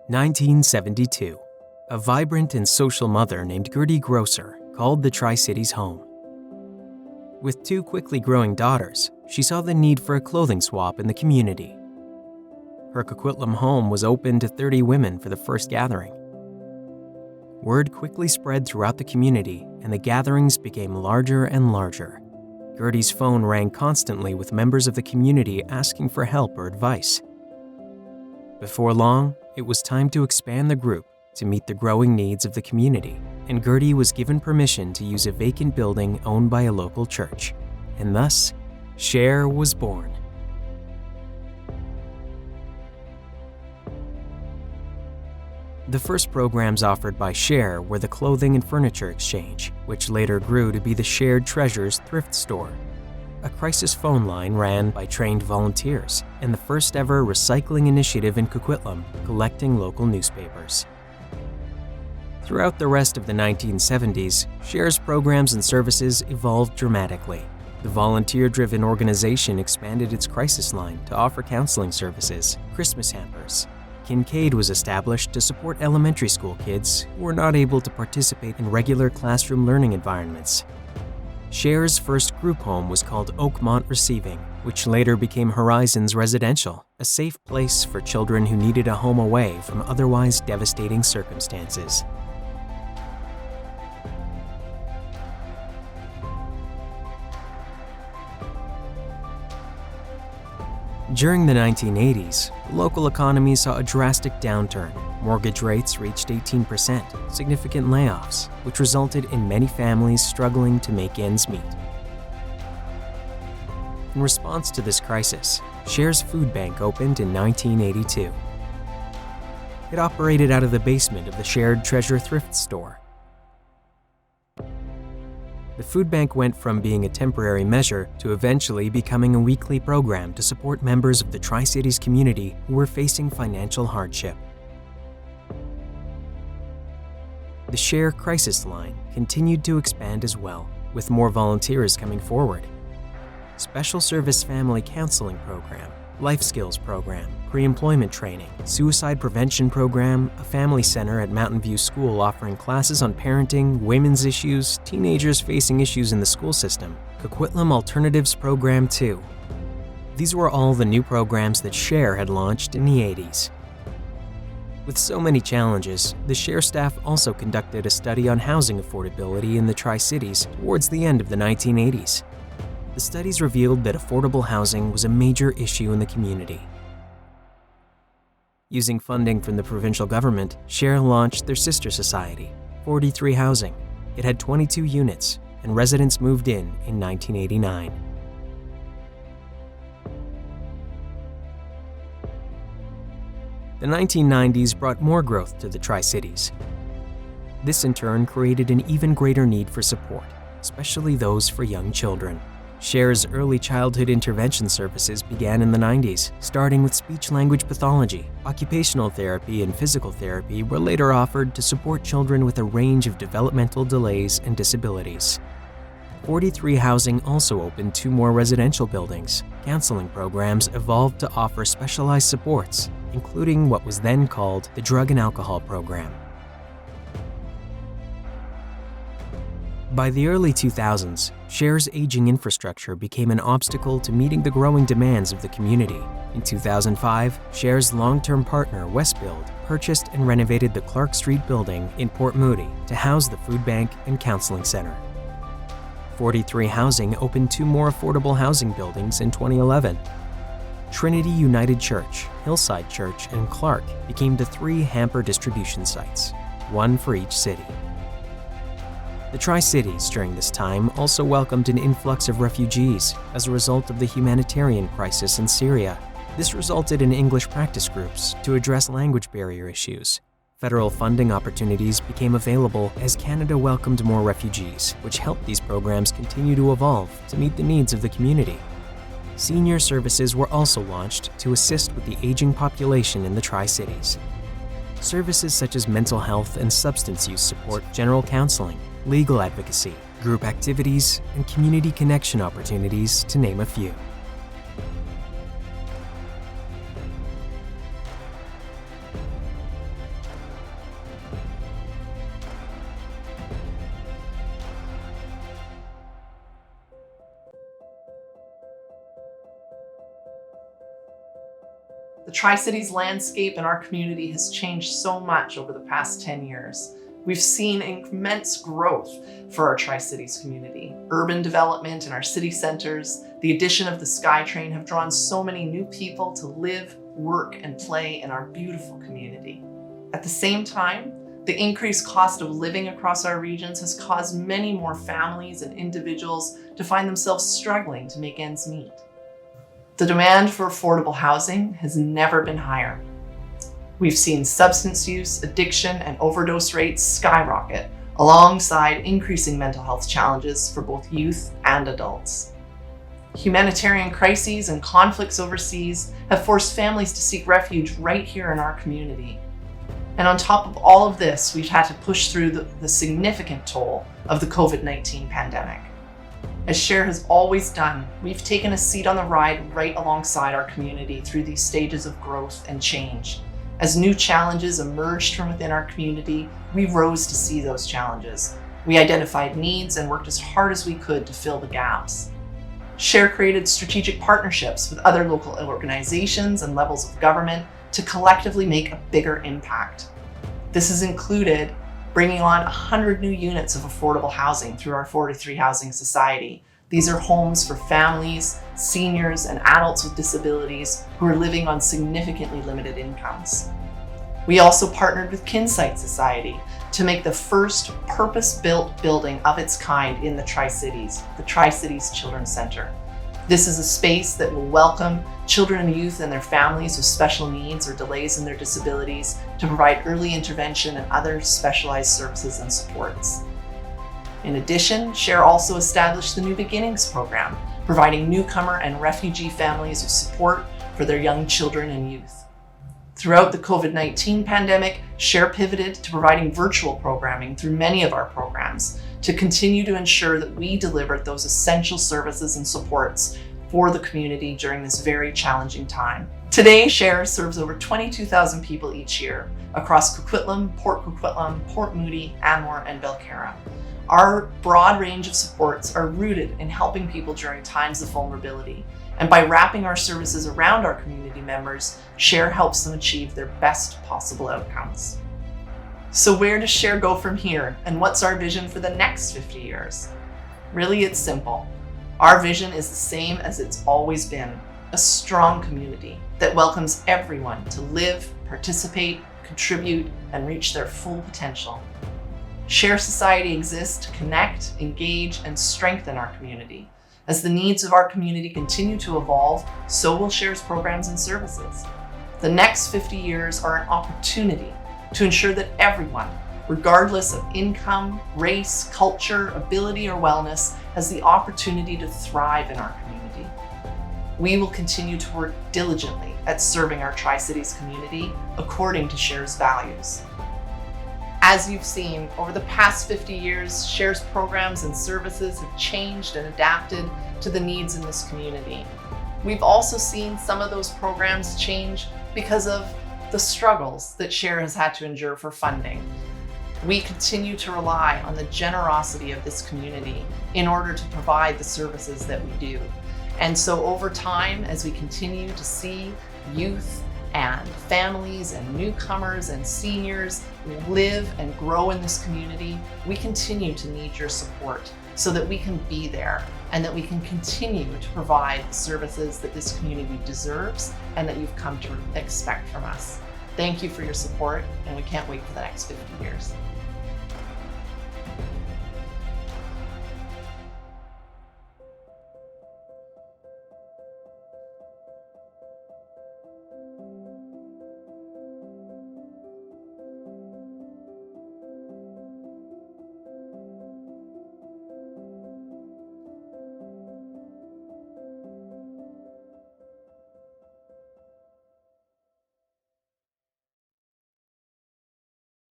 1972. A vibrant and social mother named Gertie Grosser called the Tri-Cities home. With two quickly growing daughters, she saw the need for a clothing swap in the community. Her Coquitlam home was open to 30 women for the first gathering. Word quickly spread throughout the community, and the gatherings became larger and larger. Gertie's phone rang constantly with members of the community asking for help or advice. Before long, it was time to expand the group to meet the growing needs of the community, and Gertie was given permission to use a vacant building owned by a local church, and thus, Share was born. The first programs offered by Share were the Clothing and Furniture Exchange, which later grew to be the Shared Treasures Thrift Store, a crisis phone line ran by trained volunteers, and the first ever recycling initiative in Coquitlam, collecting local newspapers. Throughout the rest of the 1970s, Share's programs and services evolved dramatically. The volunteer-driven organization expanded its crisis line to offer counseling services, Christmas hampers. Kincaid was established to support elementary school kids who were not able to participate in regular classroom learning environments. Share's first group home was called Oakmont Receiving, which later became Horizons Residential, a safe place for children who needed a home away from otherwise devastating circumstances. During the 1980s, the local economy saw a drastic downturn. Mortgage rates reached 18%, significant layoffs, which resulted in many families struggling to make ends meet. In response to this crisis, Share's Food Bank opened in 1982. It operated out of the basement of the Shared Treasure Thrift Store. The food bank went from being a temporary measure to eventually becoming a weekly program to support members of the Tri-Cities community who were facing financial hardship. The Share Crisis Line continued to expand as well, with more volunteers coming forward. Special Service Family Counseling Program, Life Skills Program, Pre-Employment Training, Suicide Prevention Program, a family center at Mountain View School offering classes on parenting, women's issues, teenagers facing issues in the school system, Coquitlam Alternatives Program 2. These were all the new programs that Share had launched in the 80s. With so many challenges, the Share staff also conducted a study on housing affordability in the Tri-Cities towards the end of the 1980s. The studies revealed that affordable housing was a major issue in the community. Using funding from the provincial government, Share launched their sister society, 43 Housing. It had 22 units, and residents moved in 1989. The 1990s brought more growth to the Tri-Cities. This in turn created an even greater need for support, especially those for young children. Share's early childhood intervention services began in the 90s, starting with speech-language pathology. Occupational therapy and physical therapy were later offered to support children with a range of developmental delays and disabilities. 43 Housing also opened 2 more residential buildings. Counseling programs evolved to offer specialized supports, including what was then called the Drug and Alcohol Program. By the early 2000s, Share's aging infrastructure became an obstacle to meeting the growing demands of the community. In 2005, Share's long-term partner, Westbuild, purchased and renovated the Clark Street building in Port Moody to house the food bank and counseling center. 43 Housing opened 2 more affordable housing buildings in 2011. Trinity United Church, Hillside Church, and Clark became the 3 hamper distribution sites, 1 for each city. The Tri-Cities during this time also welcomed an influx of refugees as a result of the humanitarian crisis in Syria. This resulted in English practice groups to address language barrier issues. Federal funding opportunities became available as Canada welcomed more refugees, which helped these programs continue to evolve to meet the needs of the community. Senior services were also launched to assist with the aging population in the Tri-Cities. Services such as mental health and substance use support, general counseling, legal advocacy, group activities, and community connection opportunities, to name a few. The Tri-Cities landscape in our community has changed so much over the past 10 years. We've seen immense growth for our Tri-Cities community. Urban development in our city centers, the addition of the SkyTrain have drawn so many new people to live, work, and play in our beautiful community. At the same time, the increased cost of living across our regions has caused many more families and individuals to find themselves struggling to make ends meet. The demand for affordable housing has never been higher. We've seen substance use, addiction, and overdose rates skyrocket, alongside increasing mental health challenges for both youth and adults. Humanitarian crises and conflicts overseas have forced families to seek refuge right here in our community. And on top of all of this, we've had to push through the significant toll of the COVID-19 pandemic. As Share has always done, we've taken a seat on the ride right alongside our community through these stages of growth and change. As new challenges emerged from within our community, we rose to see those challenges. We identified needs and worked as hard as we could to fill the gaps. Share created strategic partnerships with other local organizations and levels of government to collectively make a bigger impact. This has included bringing on 100 new units of affordable housing through our 43 Housing Society. These are homes for families, seniors, and adults with disabilities who are living on significantly limited incomes. We also partnered with Kinsight Society to make the first purpose-built building of its kind in the Tri-Cities, the Tri-Cities Children's Center. This is a space that will welcome children and youth and their families with special needs or delays in their disabilities to provide early intervention and other specialized services and supports. In addition, Share also established the New Beginnings program, providing newcomer and refugee families with support for their young children and youth. Throughout the COVID-19 pandemic, Share pivoted to providing virtual programming through many of our programs to continue to ensure that we delivered those essential services and supports for the community during this very challenging time. Today, Share serves over 22,000 people each year across Coquitlam, Port Coquitlam, Port Moody, Anmore, and Belcarra. Our broad range of supports are rooted in helping people during times of vulnerability. And by wrapping our services around our community members, Share helps them achieve their best possible outcomes. So where does Share go from here? And what's our vision for the next 50 years? Really, it's simple. Our vision is the same as it's always been: a strong community that welcomes everyone to live, participate, contribute, and reach their full potential. Share Society exists to connect, engage, and strengthen our community. As the needs of our community continue to evolve, so will Share's programs and services. The next 50 years are an opportunity to ensure that everyone, regardless of income, race, culture, ability, or wellness, has the opportunity to thrive in our community. We will continue to work diligently at serving our Tri-Cities community according to Share's values. As you've seen, over the past 50 years, Share's programs and services have changed and adapted to the needs in this community. We've also seen some of those programs change because of the struggles that Share has had to endure for funding. We continue to rely on the generosity of this community in order to provide the services that we do. And so over time, as we continue to see youth and families and newcomers and seniors live and grow in this community, we continue to need your support so that we can be there and that we can continue to provide the services that this community deserves and that you've come to expect from us. Thank you for your support, and we can't wait for the next 50 years.